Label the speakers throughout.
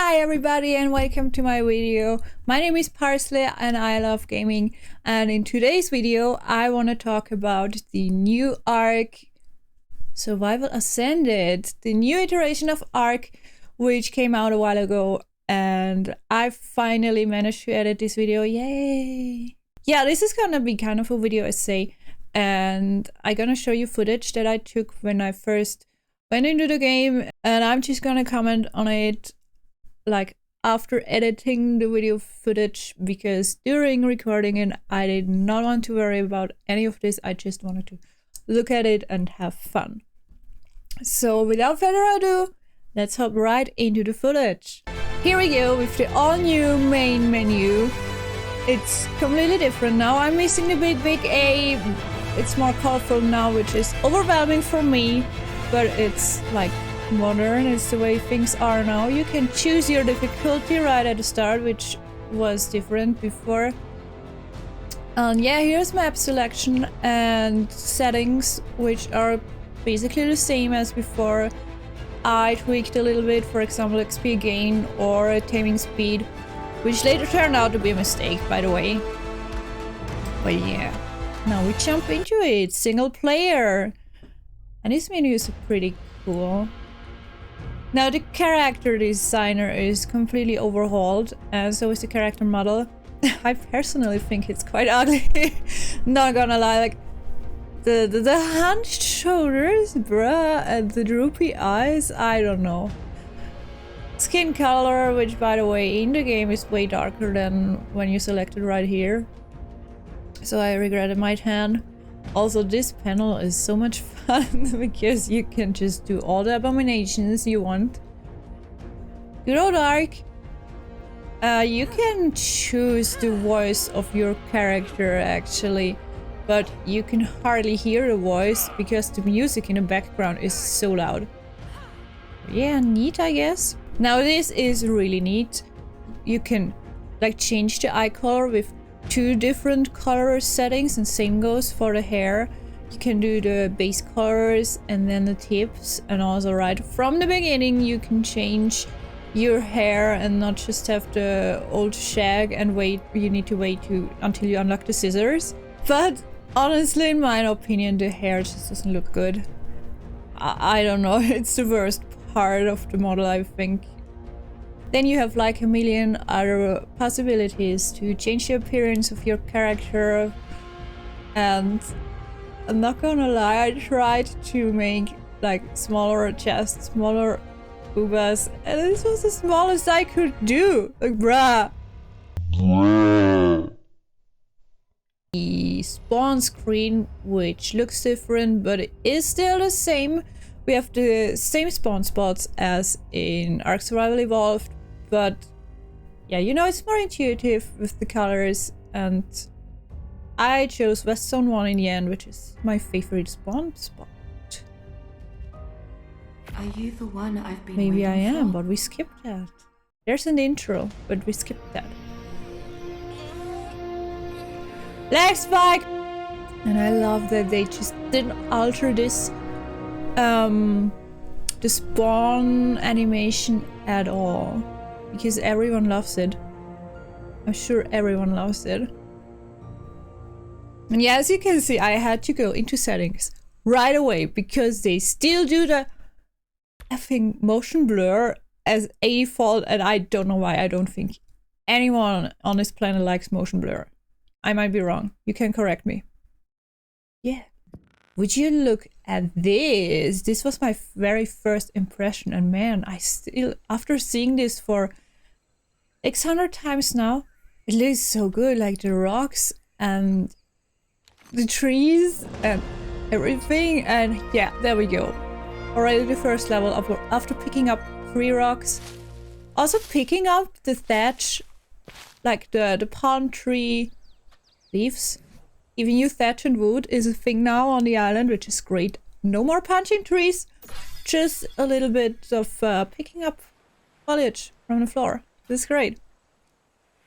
Speaker 1: Hi everybody and welcome to my video. My name is Parsley and I love gaming, and in today's video I want to talk about the new ARK Survival Ascended, the new iteration of ARK which came out a while ago, and I finally managed to edit this video. Yay! Yeah, this is gonna be kind of a video essay, and I'm gonna show you footage that I took when I first went into the game, and I'm just gonna comment on it like after editing the video footage, because during recording it I did not want to worry about any of this. I just wanted to look at it and have fun. So without further ado, let's hop right into the footage. Here we go with the all new main menu. It's completely different now. I'm missing the big A. It's more colorful now, which is overwhelming for me, but it's like modern. It's the way things are now. You can choose your difficulty right at the start, which was different before. And yeah, here's map selection and settings, which are basically the same as before. I tweaked a little bit, for example XP gain or taming speed, which later turned out to be a mistake, by the way. But yeah, now we jump into it. Single player, and this menu is pretty cool. Now the character designer is completely overhauled, and so is the character model. I personally think it's quite ugly. Not gonna lie, like the hunched shoulders, bruh, and the droopy eyes, I don't know. Skin color, which by the way in the game is way darker than when you select it right here, so I regretted my tan. Also, this panel is so much fun because you can just do all the abominations you want. Good old ARK. You can choose the voice of your character actually, but you can hardly hear the voice because the music in the background is so loud. Yeah, neat, I guess. Now this is really neat. You can like change the eye color with 2 different color settings, and same goes for the hair. You can do the base colors and then the tips, and also right from the beginning you can change your hair and not just have the old shag and wait. You need to wait until you unlock the scissors. But honestly, in my opinion, the hair just doesn't look good. I don't know, it's the worst part of the model, I think. Then you have like a million other possibilities to change the appearance of your character, and I'm not gonna lie, I tried to make like smaller chest, smaller boobas, and this was the smallest I could do. Like, bruh. The spawn screen, which looks different, but it is still the same. We have the same spawn spots as in ARK Survival Evolved, but yeah, you know, it's more intuitive with the colors, and I chose West Zone 1 in the end, which is my favorite spawn spot.
Speaker 2: Are you the one I've been
Speaker 1: Maybe I
Speaker 2: waiting
Speaker 1: am,
Speaker 2: for?
Speaker 1: but we skipped that. There's an intro, but we skipped that. Leg spike! And I love that they just didn't alter this the spawn animation at all, because everyone loves it. I'm sure everyone loves it. And yeah, as you can see, I had to go into settings right away because they still do the effing motion blur as a default, and I don't know why. I don't think anyone on this planet likes motion blur. I might be wrong. You can correct me. Yeah. Would you look at this? This was my very first impression, and man, I still, after seeing this for 600 times now, it looks so good. Like the rocks and the trees and everything, and yeah, there we go. Already the first level after picking up 3 rocks. Also picking up the thatch, like the palm tree leaves. Giving you thatch and wood is a thing now on the island, which is great. No more punching trees, just a little bit of picking up foliage from the floor. This is great.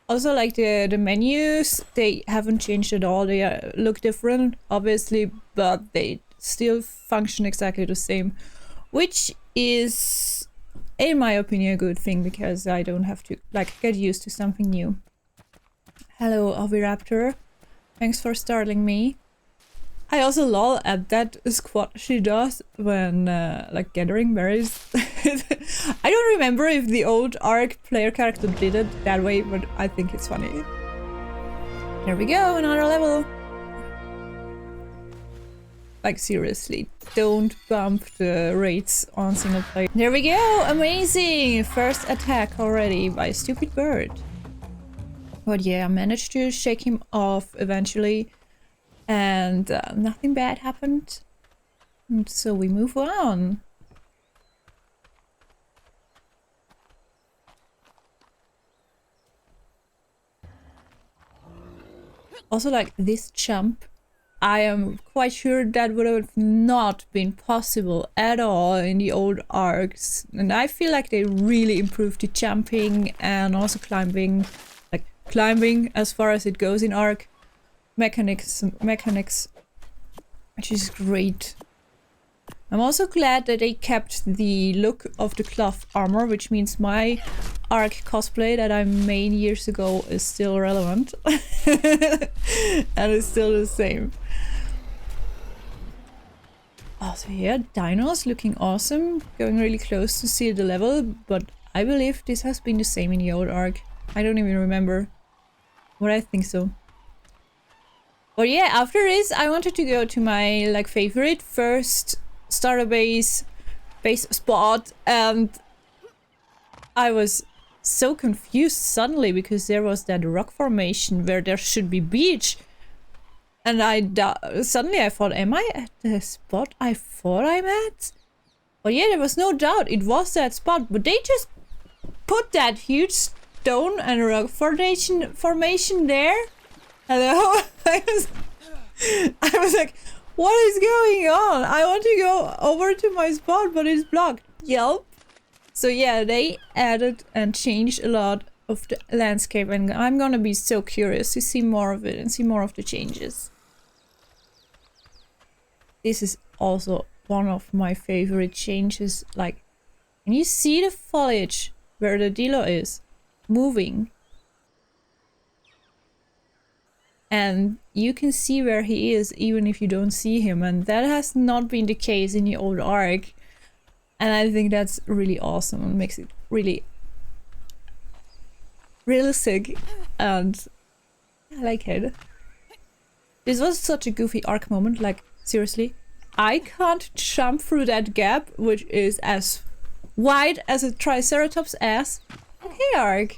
Speaker 1: Also, like the menus, they haven't changed at all. They look different, obviously, but they still function exactly the same, which is in my opinion, a good thing because I don't have to like get used to something new. Hello, Oviraptor. Thanks for startling me. I also lol at that squat she does when like gathering berries. I don't remember if the old ARK player character did it that way, but I think it's funny. There we go, another level. Like seriously, don't bump the rates on single player. There we go, amazing! First attack already by a stupid bird. But yeah, I managed to shake him off eventually. And nothing bad happened. And so we move on. Also, like this jump, I am quite sure that would have not been possible at all in the old ARKs. And I feel like they really improved the jumping and also climbing, like climbing as far as it goes in ARK. Mechanics, which is great. I'm also glad that they kept the look of the cloth armor, which means my ARK cosplay that I made years ago is still relevant. And it's still the same. Also here, dinos looking awesome, going really close to see the level, but I believe this has been the same in the old ARK. I don't even remember, but I think so. But yeah, after this, I wanted to go to my like favorite first starter base spot, and I was so confused suddenly because there was that rock formation where there should be beach, and suddenly I thought, am I at the spot I thought I'm at? But yeah, there was no doubt it was that spot, but they just put that huge stone and rock formation there. Hello? I was like, what is going on? I want to go over to my spot, but it's blocked. Yelp. So yeah, they added and changed a lot of the landscape, and I'm gonna be so curious to see more of it and see more of the changes. This is also one of my favorite changes. Like, can you see the foliage where the Dilo is moving? And you can see where he is even if you don't see him, and that has not been the case in the old ARK. And I think that's really awesome and makes it really realistic, and I like it. This was such a goofy ARK moment, like seriously. I can't jump through that gap, which is as wide as a Triceratops ass. Okay, ARK.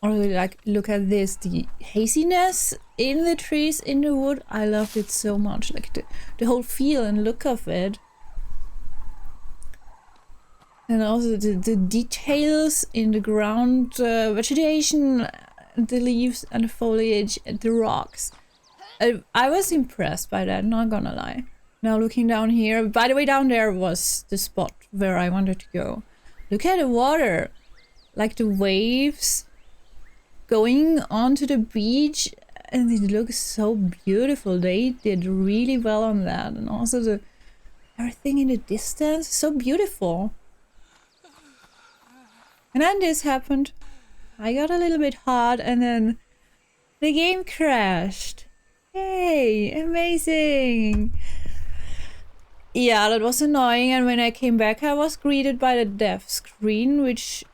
Speaker 1: Or like, look at this, the haziness in the trees, in the wood. I love it so much, like the whole feel and look of it. And also the details in the ground, vegetation, the leaves and the foliage, and the rocks. I was impressed by that, not gonna lie. Now looking down here, by the way, down there was the spot where I wanted to go. Look at the water, like the waves going onto the beach, and it looks so beautiful. They did really well on that, and also everything in the distance, so beautiful. And then this happened. I got a little bit hot, and then the game crashed. Yay, amazing. Yeah, that was annoying, and when I came back I was greeted by the death screen, which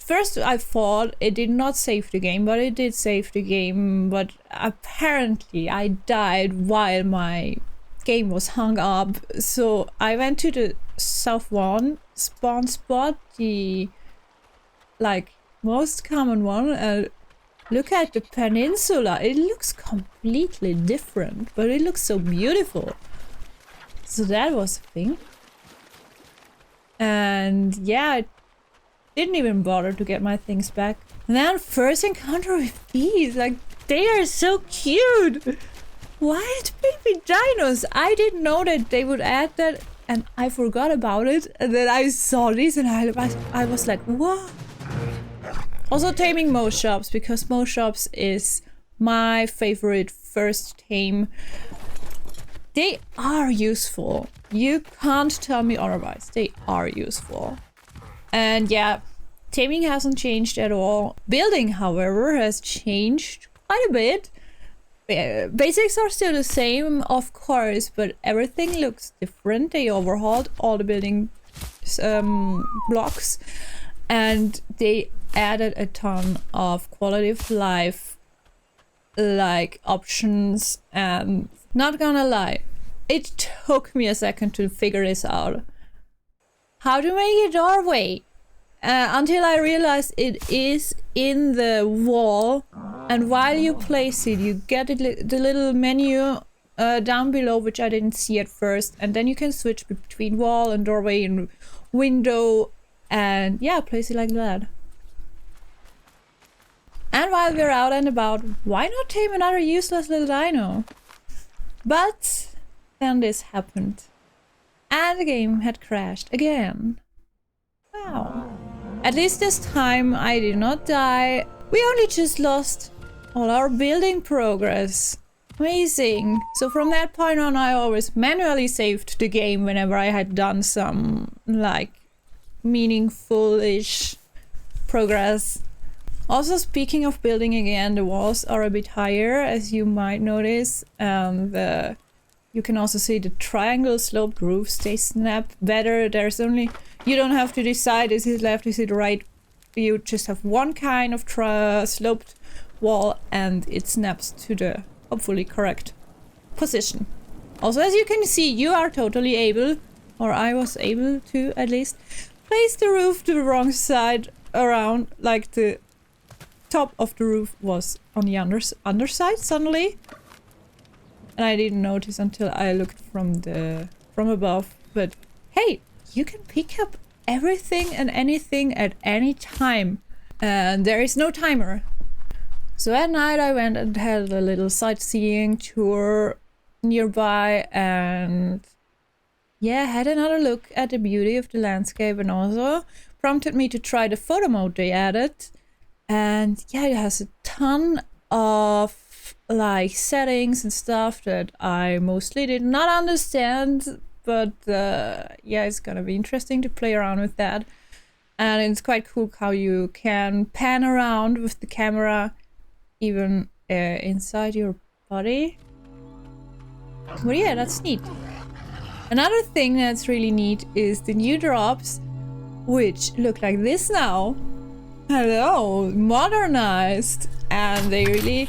Speaker 1: first I thought it did not save the game, but it did save the game. But apparently I died while my game was hung up. So I went to the South 1 spawn spot, the like most common one, and look at the peninsula. It looks completely different, but it looks so beautiful. So that was a thing. And yeah, I didn't even bother to get my things back. And then first encounter with these, like, they are so cute. Wild baby dinos. I didn't know that they would add that, and I forgot about it. And then I saw these and I was like, what? Also taming most shops, because most shops is my favorite first tame they are useful. You can't tell me otherwise. They are useful. And yeah, taming hasn't changed at all. Building, however, has changed quite a bit. Basics are still the same, of course, but everything looks different. They overhauled all the building blocks, and they added a ton of quality of life like options. And not gonna lie, it took me a second to figure this out. How to make a doorway until I realized it is in the wall, and while you place it you get the little menu down below, which I didn't see at first, and then you can switch between wall and doorway and window, and yeah, place it like that. And while we're out and about, why not tame another useless little dino? But then this happened, and the game had crashed again. Wow. At least this time I did not die. We only just lost all our building progress. Amazing. So from that point on, I always manually saved the game whenever I had done some like meaningful-ish progress. Also, speaking of building again, the walls are a bit higher, as you might notice. You can also see the triangle sloped roofs, they snap better. There's only, you don't have to decide is it left, is it right. You just have one kind of sloped wall and it snaps to the hopefully correct position. Also, as you can see, you are totally able, or I was able to at least, place the roof to the wrong side around, like the top of the roof was on the underside suddenly. And I didn't notice until I looked from above. But hey, you can pick up everything and anything at any time. And there is no timer. So at night I went and had a little sightseeing tour nearby, and yeah, had another look at the beauty of the landscape, and also prompted me to try the photo mode they added. And yeah, it has a ton of like settings and stuff that I mostly did not understand, but yeah, it's gonna be interesting to play around with that. And it's quite cool how you can pan around with the camera even inside your body. But yeah, that's neat. Another thing that's really neat is the new drops, which look like this now. Hello, modernized, and they really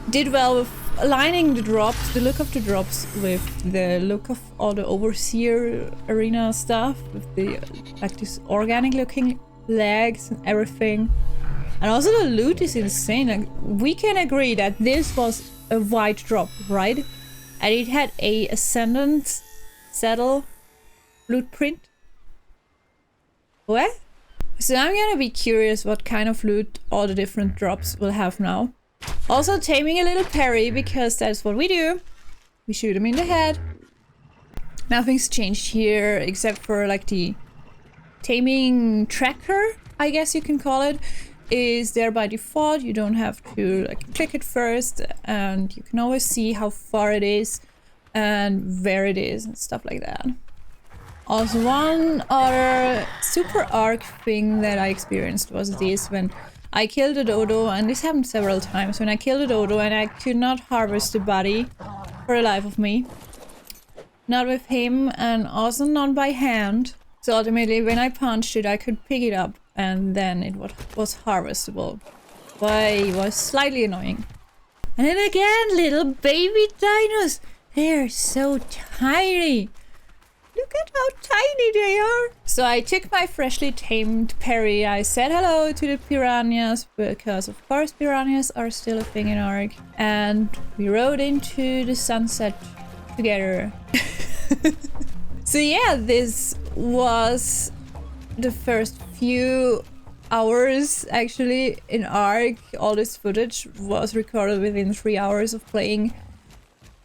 Speaker 1: did well with aligning the drops, the look of the drops with the look of all the overseer arena stuff, with the like this organic looking legs and everything. And also the loot is insane. Like, we can agree that this was a white drop, right? And it had a ascendant saddle blueprint. What? So I'm gonna be curious what kind of loot all the different drops will have now. Also taming a little parry, because that's what we do. We shoot him in the head. Nothing's changed here except for like the taming tracker, I guess you can call it, is there by default. You don't have to like click it first, and you can always see how far it is and where it is and stuff like that. Also, one other super ARK thing that I experienced was this: when I killed a dodo, and this happened several times, when I killed a dodo and I could not harvest the body for the life of me. Not with him, and also not by hand. So ultimately, when I punched it, I could pick it up, and then it was harvestable. But it was slightly annoying. And then again, little baby dinos! They're so tiny! Look at how tiny they are! So I took my freshly tamed parry, I said hello to the piranhas, because of course piranhas are still a thing in ARK, and we rode into the sunset together. So yeah, this was the first few hours actually in ARK. All this footage was recorded within 3 hours of playing,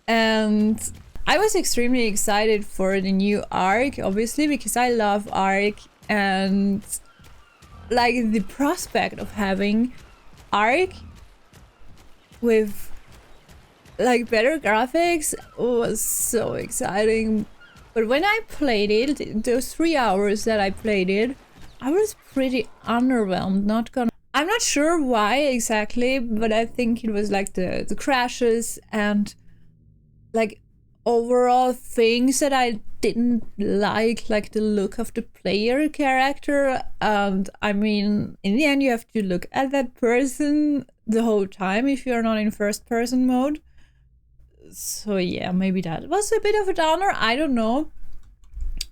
Speaker 1: and I was extremely excited for the new ARK, obviously, because I love ARK, and like the prospect of having ARK with like better graphics was so exciting. But when I played it, those 3 hours that I played it, I was pretty underwhelmed. I'm not sure why exactly, but I think it was like the crashes and like overall things that I didn't like the look of the player character. And I mean, in the end, you have to look at that person the whole time if you're not in first person mode. So yeah, maybe that was a bit of a downer, I don't know.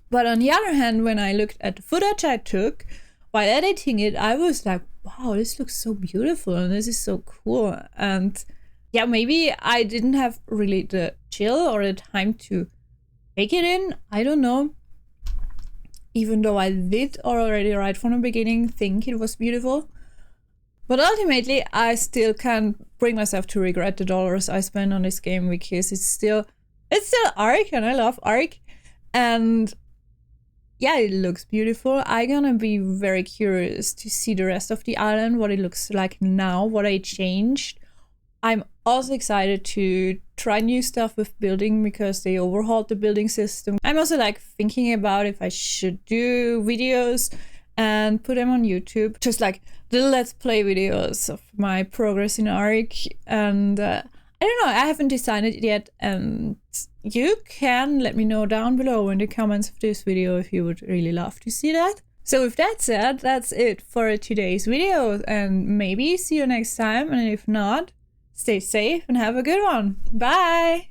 Speaker 1: But on the other hand, when I looked at the footage I took while editing it, I was like, wow, this looks so beautiful and this is so cool. And yeah, maybe I didn't have really the chill or the time to take it in, I don't know. Even though I did already right from the beginning think it was beautiful. But ultimately, I still can't bring myself to regret the dollars I spent on this game, because it's still ARK and I love ARK. And yeah, it looks beautiful. I'm gonna be very curious to see the rest of the island, what it looks like now, what I changed. I'm also excited to try new stuff with building because they overhauled the building system. I'm also like thinking about if I should do videos and put them on YouTube, just like the let's play videos of my progress in ARK. And I don't know, I haven't decided yet, and you can let me know down below in the comments of this video if you would really love to see that. So with that said, that's it for today's video, and maybe see you next time, and if not, stay safe and have a good one. Bye!